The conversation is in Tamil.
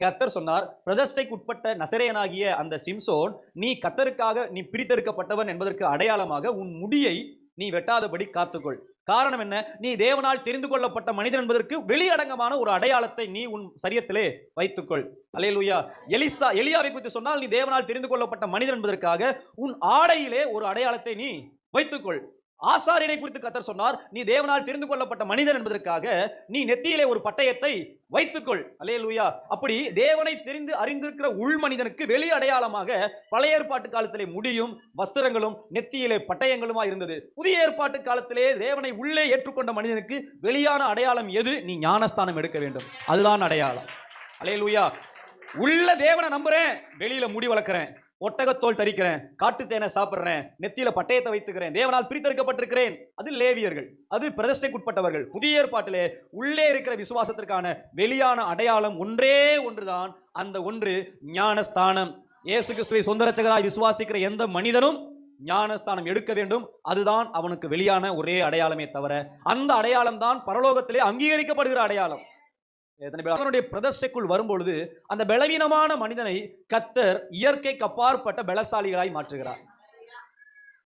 கர்த்தர் சொன்னார், பிரதிஷ்டைக்கு உட்பட்ட நசரேயனாகிய அந்த சிம்சோன், நீ கர்த்தருக்காக நீ பிரித்தெடுக்கப்பட்டவன் என்பதற்கு அடையாளமாக உன் முடியை நீ வெட்டாதபடி காத்துக்கொள். காரணம் என்ன? நீ தேவனால் தெரிந்து கொள்ளப்பட்ட மனிதன் என்பதற்கு வெளியடங்கமான ஒரு அடையாளத்தை நீ உன் சரியத்திலே வைத்துக்கொள். அல்லேலூயா. எலியாவை குறித்து சொன்னால், நீ தேவனால் தெரிந்து கொள்ளப்பட்ட மனிதன் என்பதற்காக உன் ஆடையிலே ஒரு அடையாளத்தை நீ வைத்துக்கொள். ஆசாரியனை குறித்து கர்த்தர் சொன்னார், நீ தேவனால் தெரிந்து கொள்ளப்பட்ட மனிதன் என்பதற்காக நீ நெத்தியிலே ஒரு பட்டயத்தை வைத்துக்கொள். அல்லேலூயா. அப்படி தேவனை தெரிந்து அறிந்திருக்கிற உள் மனிதனுக்கு வெளி அடையாளமாக பழைய ஏற்பாட்டு காலத்திலே முடியும் வஸ்திரங்களும் நெத்தியிலே பட்டயங்களுமா இருந்தது. புதிய ஏற்பாட்டு காலத்திலே தேவனை உள்ளே ஏற்றுக்கொண்ட மனிதனுக்கு வெளியான அடையாளம் எது? நீ ஞானஸ்தானம் எடுக்க வேண்டும். அதுதான் அடையாளம். அல்லேலூயா. உள்ள தேவனை நம்புறேன், வெளியில முடி வளர்க்கிறேன், ஒட்டகத்தோல் தரிக்கிறேன், காட்டு தேனை சாப்பிடுறேன், நெத்தியில பட்டயத்தை வைத்துக்கிறேன், தேவனால் பிரித்தெடுக்கப்பட்டிருக்கிறேன். அது லேவியர்கள், அது பிரதிஷ்டைக்குட்பட்டவர்கள். புதிய ஏற்பாட்டிலே உள்ளே இருக்கிற விசுவாசத்திற்கான வெளியான அடையாளம் ஒன்றே ஒன்றுதான். அந்த ஒன்று ஞானஸ்தானம். இயேசு கிறிஸ்துவை சொந்த இரட்சகராய் விசுவாசிக்கிற எந்த மனிதனும் ஞானஸ்தானம் எடுக்க வேண்டும். அதுதான் அவனுக்கு வெளியான ஒரே அடையாளமே தவிர, அந்த அடையாளம் தான் பரலோகத்திலே அங்கீகரிக்கப்படுகிற அடையாளம். அவனுடைய பிரதிஷ்டைக்குள் வரும்பொழுது அந்த பலவீனமான மனிதனை கர்த்தர் இயற்கைக்கு அப்பாற்பட்ட பலசாலிகளாய் மாற்றுகிறார்.